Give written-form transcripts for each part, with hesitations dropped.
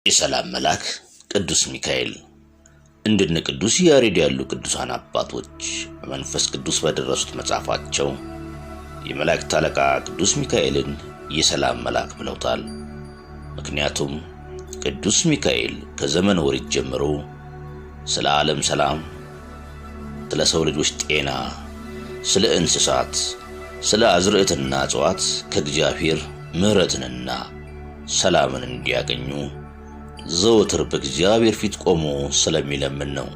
የሰላም መልአክ ቅዱስ ሚካኤል እንደነ ቅዱስ ያሬድ ያሉ ቅዱሳን አባቶች በመንፈስ ቅዱስ በደረሱት መጽሐፋቸው የመላእክት አለቃ ቅዱስ ሚካኤልን የሰላም መልአክ ብለውታል። ምክንያቱም ቅዱስ ሚካኤል ከዘመነ ኦሪት ጀምሮ ስለ ዓለም ሰላም፣ ስለ ሰው ልጆች ጤና፣ ስለ እንስሳት፣ ስለ አዝርዕትና እጽዋት ከእግዚአብሔር ምሕረትንና ሰላምን እንዲያገኙ ዘወትር በእግዚአብሔር ፊት ቆሞ ስለሚለምን ነው።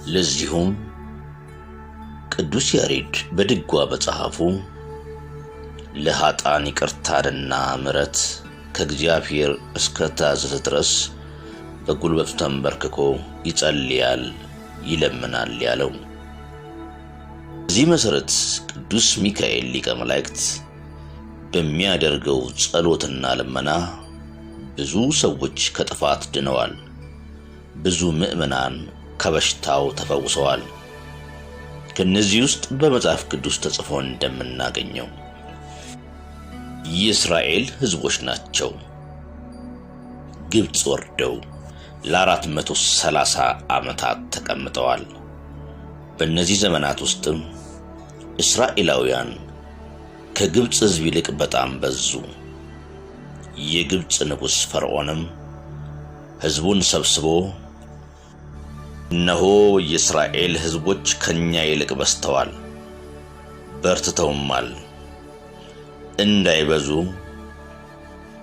ለዚሁም ቅዱስ ያሬድ በድጓ መጽሐፉ ለኃጥአን ይቅርታንና ምሕረት ከእግዚአብሔር እስከ ታዘዘ ድረስ በጉልበቱ ተንበርክኮ ይጸልያል፣ ይለምናል ያለው። በዚህ መሠረት ቅዱስ ሚካኤል ሊቀ መላእክት በሚያደርገው ጸሎትና ልመና ብዙ ሰዎች ከጥፋት ድነዋል። ብዙ ምእመናን ከበሽታው ተፈውሰዋል። ከነዚህ ውስጥ በመጽሐፍ ቅዱስ ተጽፎ እንደምናገኘው የእስራኤል ሕዝቦች ናቸው። ግብጽ ወርደው ለ430 ዓመታት ተቀምጠዋል። በእነዚህ ዘመናት ውስጥም እስራኤላውያን ከግብጽ ሕዝብ ይልቅ በጣም በዙ። የግብጽ ንጉሥ ፈርዖንም ሕዝቡን ሰብስቦ እነሆ የእስራኤል ሕዝቦች ከኛ ይልቅ በዝተዋል፣ በርትተውማል፣ እንዳይበዙ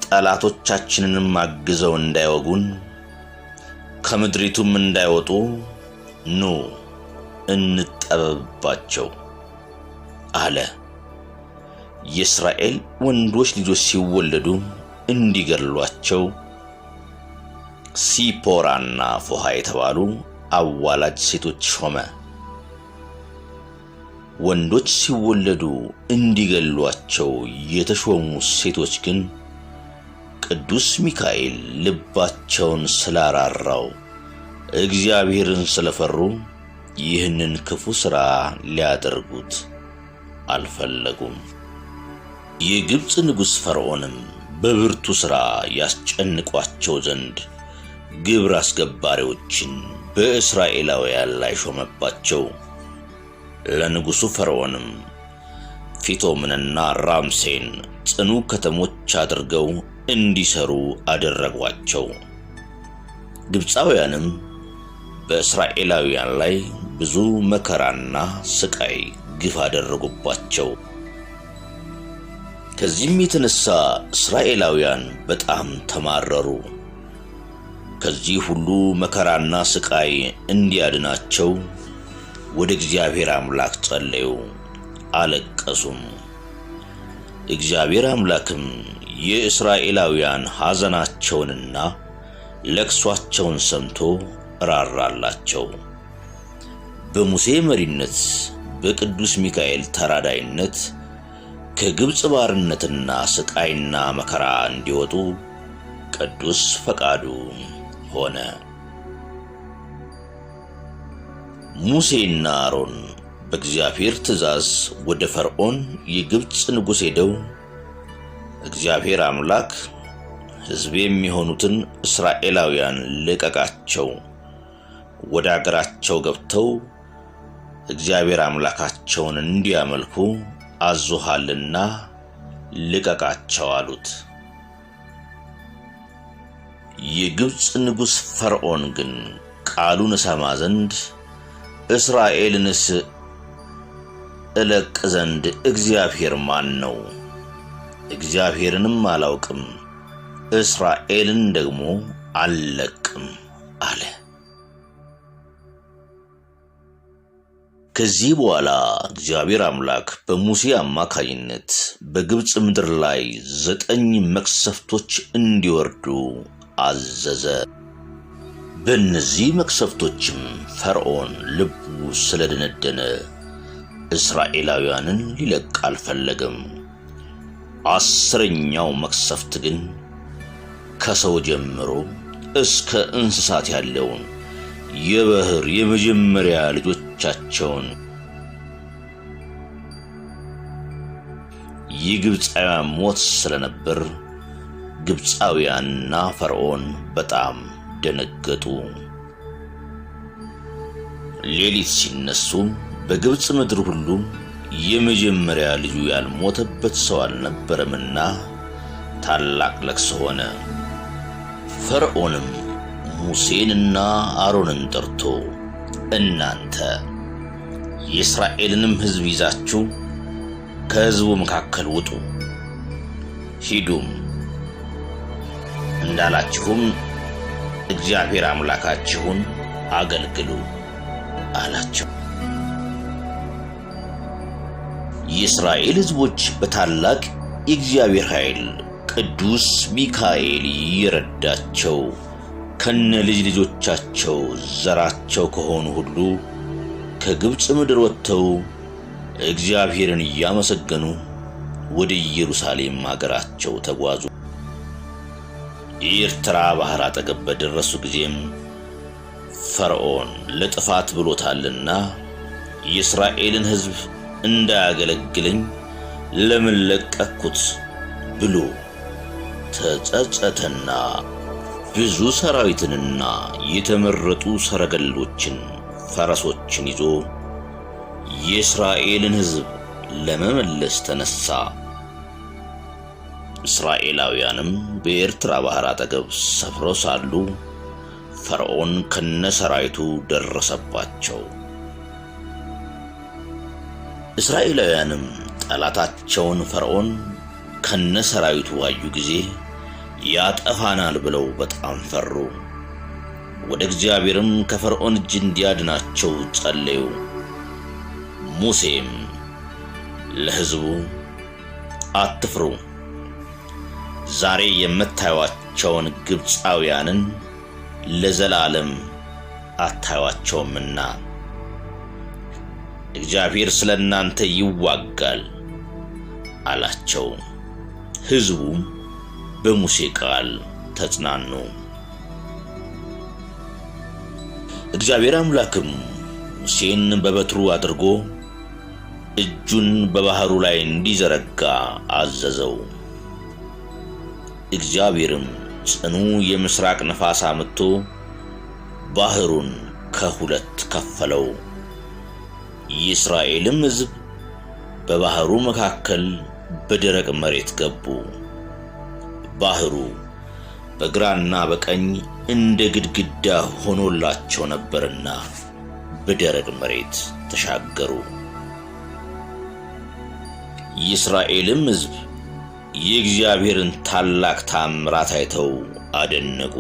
ጠላቶቻችንንም አግዘው እንዳይወጉን ከምድሪቱም እንዳይወጡ ኑ እንጠበብባቸው አለ። የእስራኤል ወንዶች ልጆች ሲወለዱ እንዲገድሏቸው ሲፖራና ፎሃ የተባሉ አዋላጅ ሴቶች ሾመ። ወንዶች ሲወለዱ እንዲገድሏቸው የተሾሙ ሴቶች ግን ቅዱስ ሚካኤል ልባቸውን ስላራራው እግዚአብሔርን ስለፈሩ ይህንን ክፉ ሥራ ሊያደርጉት አልፈለጉም። የግብጽ ንጉሥ ፈርዖንም በብርቱ ሥራ ያስጨንቋቸው ዘንድ ግብር አስገባሪዎችን በእስራኤላውያን ላይ ሾመባቸው። ለንጉሡ ፈርዖንም ፊቶምንና ራምሴን ጽኑ ከተሞች አድርገው እንዲሰሩ አደረጓቸው። ግብፃውያንም በእስራኤላውያን ላይ ብዙ መከራና ስቃይ ግፍ አደረጉባቸው። ከዚህም የተነሳ እስራኤላውያን በጣም ተማረሩ። ከዚህ ሁሉ መከራና ስቃይ እንዲያድናቸው ወደ እግዚአብሔር አምላክ ጸለዩ፣ አለቀሱም። እግዚአብሔር አምላክም የእስራኤላውያን ሐዘናቸውንና ለቅሷቸውን ሰምቶ ራራላቸው። በሙሴ መሪነት በቅዱስ ሚካኤል ተራዳይነት ከግብጽ ባርነትና ስቃይና መከራ እንዲወጡ ቅዱስ ፈቃዱ ሆነ። ሙሴና አሮን በእግዚአብሔር ትእዛዝ ወደ ፈርዖን የግብጽ ንጉሥ ሄደው እግዚአብሔር አምላክ ሕዝቤ የሚሆኑትን እስራኤላውያን ልቀቃቸው፣ ወደ አገራቸው ገብተው እግዚአብሔር አምላካቸውን እንዲያመልኩ አዞሃልና ልቀቃቸው አሉት። የግብጽ ንጉሥ ፈርዖን ግን ቃሉን እሰማ ዘንድ እስራኤልንስ እለቅ ዘንድ እግዚአብሔር ማን ነው? እግዚአብሔርንም አላውቅም፣ እስራኤልን ደግሞ አልለቅም አለ። ከዚህ በኋላ እግዚአብሔር አምላክ በሙሴ አማካይነት በግብጽ ምድር ላይ 9 መቅሰፍቶች እንዲወርዱ አዘዘ። በእነዚህ መቅሰፍቶችም ፈርዖን ልቡ ስለደነደነ እስራኤላውያንን ሊለቅ አልፈለገም። 10ኛው መቅሰፍት ግን ከሰው ጀምሮ እስከ እንስሳት ያለውን የባህር የመጀመሪያ ልጆቻቸውን የግብፃውያን ሞት ስለነበር ግብፃውያንና ፈርዖን በጣም ደነገጡ። ሌሊት ሲነሱ በግብፅ ምድር ሁሉ የመጀመሪያ ልጁ ያልሞተበት ሰው አልነበረምና ታላቅ ለቅሶ ሆነ። ፈርዖንም ሙሴንና አሮንን ጠርቶ እናንተ የእስራኤልንም ሕዝብ ይዛችሁ ከሕዝቡ መካከል ውጡ፣ ሂዱም እንዳላችሁም እግዚአብሔር አምላካችሁን አገልግሉ አላቸው። የእስራኤል ሕዝቦች በታላቅ የእግዚአብሔር ኃይል ቅዱስ ሚካኤል ይረዳቸው ከነ ልጅ ልጆቻቸው ዘራቸው ከሆኑ ሁሉ ከግብፅ ምድር ወጥተው እግዚአብሔርን እያመሰገኑ ወደ ኢየሩሳሌም አገራቸው ተጓዙ። የኤርትራ ባህር አጠገብ በደረሱ ጊዜም ፈርዖን ለጥፋት ብሎታልና የእስራኤልን ሕዝብ እንዳያገለግለኝ ለምን ለቀቅኩት ብሎ ተጸጸተና ብዙ ሰራዊትንና የተመረጡ ሰረገሎችን ፈረሶችን ይዞ የእስራኤልን ሕዝብ ለመመለስ ተነሳ። እስራኤላውያንም በኤርትራ ባህር አጠገብ ሰፍረው ሳሉ ፈርዖን ከነሰራዊቱ ደረሰባቸው። እስራኤላውያንም ጠላታቸውን ፈርዖን ከነሰራዊቱ አዩ ጊዜ ያጠፋናል ብለው በጣም ፈሩ። ወደ እግዚአብሔርም ከፈርዖን እጅ እንዲያድናቸው ጸለዩ። ሙሴም ለሕዝቡ አትፍሩ፣ ዛሬ የምታዩዋቸውን ግብፃውያንን ለዘላለም አታዩዋቸውምና እግዚአብሔር ስለእናንተ ይዋጋል አላቸው። ሕዝቡም በሙሴ ቃል ተጽናኑ። እግዚአብሔር አምላክም ሙሴን በበትሩ አድርጎ እጁን በባህሩ ላይ እንዲዘረጋ አዘዘው። እግዚአብሔርም ጽኑ የምስራቅ ነፋስ አምጥቶ ባህሩን ከሁለት ከፈለው። የእስራኤልም ሕዝብ በባህሩ መካከል በደረቅ መሬት ገቡ። ባህሩ በግራና በቀኝ እንደ ግድግዳ ሆኖላቸው ነበርና በደረቅ መሬት ተሻገሩ። የእስራኤልም ሕዝብ የእግዚአብሔርን ታላቅ ተአምራት አይተው አደነቁ።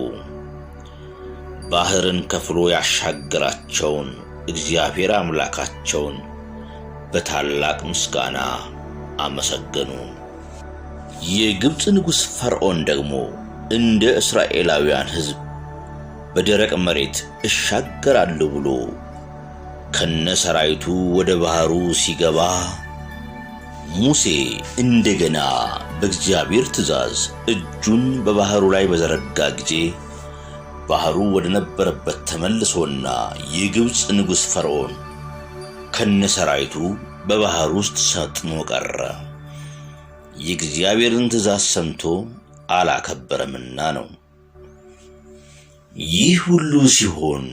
ባህርን ከፍሎ ያሻገራቸውን እግዚአብሔር አምላካቸውን በታላቅ ምስጋና አመሰገኑ። የግብፅ ንጉሥ ፈርዖን ደግሞ እንደ እስራኤላውያን ሕዝብ በደረቅ መሬት እሻገራለሁ ብሎ ከነሰራዊቱ ወደ ባህሩ ሲገባ ሙሴ እንደገና በእግዚአብሔር ትእዛዝ እጁን በባህሩ ላይ በዘረጋ ጊዜ ባህሩ ወደ ነበረበት ተመልሶና የግብፅ ንጉሥ ፈርዖን ከነሰራዊቱ በባህር ውስጥ ሰጥሞ ቀረ። የእግዚአብሔርን ትእዛዝ ሰምቶ አላከበረምና ነው። ይህ ሁሉ ሲሆን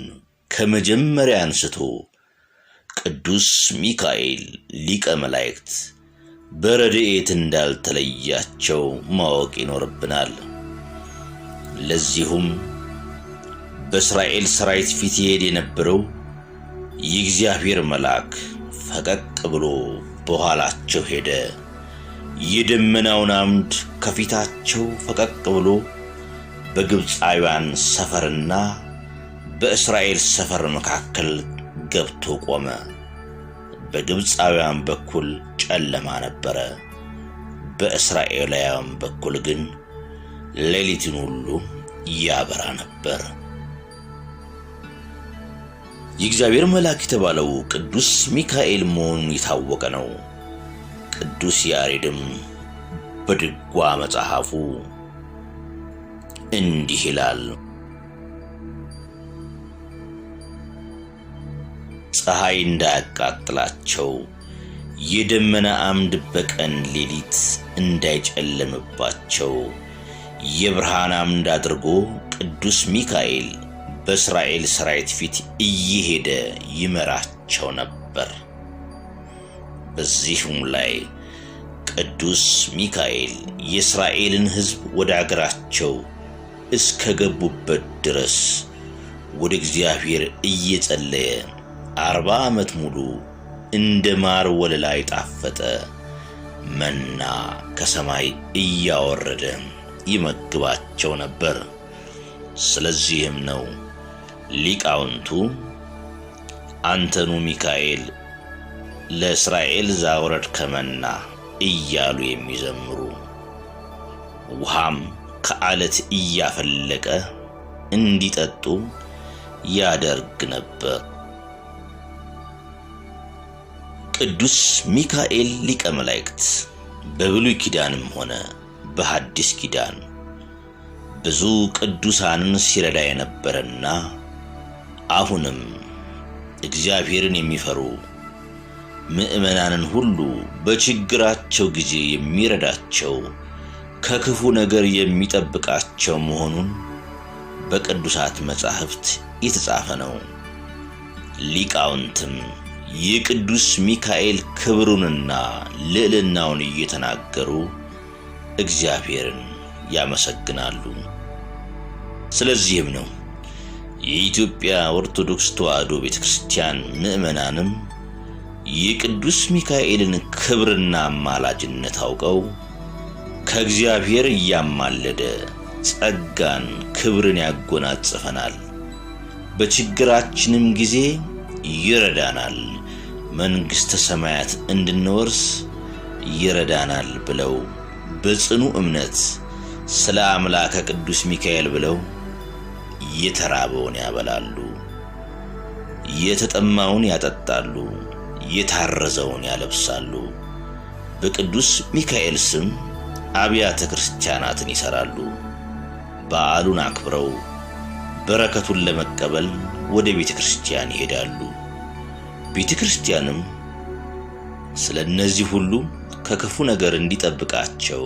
ከመጀመሪያ አንስቶ ቅዱስ ሚካኤል ሊቀ መላእክት በረድኤት እንዳልተለያቸው ማወቅ ይኖርብናል። ለዚሁም በእስራኤል ሰራዊት ፊት ይሄድ የነበረው የእግዚአብሔር መልአክ ፈቀቅ ብሎ በኋላቸው ሄደ። የደመናውን አምድ ከፊታቸው ፈቀቅ ብሎ በግብፃውያን ሰፈርና በእስራኤል ሰፈር መካከል ገብቶ ቆመ። በግብፃውያን በኩል ጨለማ ነበረ፣ በእስራኤላውያን በኩል ግን ሌሊቱን ሁሉ ያበራ ነበር። የእግዚአብሔር መልአክ የተባለው ቅዱስ ሚካኤል መሆኑ የታወቀ ነው። ቅዱስ ያሬድም በድጓ መጽሐፉ እንዲህ ይላል። ፀሐይ እንዳያቃጥላቸው የደመና አምድ በቀን ሌሊት እንዳይጨለምባቸው የብርሃን አምድ አድርጎ ቅዱስ ሚካኤል በእስራኤል ሰራዊት ፊት እየሄደ ይመራቸው ነበር። በዚህም ላይ ቅዱስ ሚካኤል የእስራኤልን ሕዝብ ወደ አገራቸው እስከገቡበት ድረስ ወደ እግዚአብሔር እየጸለየ 40 ዓመት ሙሉ እንደ ማር ወለላ የጣፈጠ መና ከሰማይ እያወረደ ይመግባቸው ነበር። ስለዚህም ነው ሊቃውንቱ አንተኑ ሚካኤል ለእስራኤል ዛወረድከ መና እያሉ የሚዘምሩ። ውሃም ከዓለት እያፈለቀ እንዲጠጡ ያደርግ ነበር። ቅዱስ ሚካኤል ሊቀ መላእክት በብሉይ ኪዳንም ሆነ በሐዲስ ኪዳን ብዙ ቅዱሳንን ሲረዳ የነበረና አሁንም እግዚአብሔርን የሚፈሩ ምእመናንን ሁሉ በችግራቸው ጊዜ የሚረዳቸው ከክፉ ነገር የሚጠብቃቸው መሆኑን በቅዱሳት መጻሕፍት የተጻፈ ነው። ሊቃውንትም የቅዱስ ሚካኤል ክብሩንና ልዕልናውን እየተናገሩ እግዚአብሔርን ያመሰግናሉ። ስለዚህም ነው የኢትዮጵያ ኦርቶዶክስ ተዋሕዶ ቤተክርስቲያን ምእመናንም የቅዱስ ሚካኤልን ክብርና አማላጅነት አውቀው ከእግዚአብሔር እያማለደ ጸጋን ክብርን ያጎናጽፈናል፣ በችግራችንም ጊዜ ይረዳናል፣ መንግሥተ ሰማያት እንድንወርስ ይረዳናል ብለው በጽኑ እምነት ስለ አምላከ ቅዱስ ሚካኤል ብለው የተራበውን ያበላሉ፣ የተጠማውን ያጠጣሉ፣ የታረዘውን ያለብሳሉ። በቅዱስ ሚካኤል ስም አብያተ ክርስቲያናትን ይሰራሉ። በዓሉን አክብረው በረከቱን ለመቀበል ወደ ቤተ ክርስቲያን ይሄዳሉ። ቤተ ክርስቲያንም ስለ እነዚህ ሁሉ ከክፉ ነገር እንዲጠብቃቸው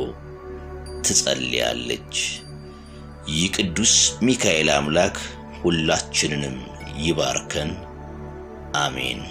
ትጸልያለች። የቅዱስ ሚካኤል አምላክ ሁላችንንም ይባርከን። አሜን።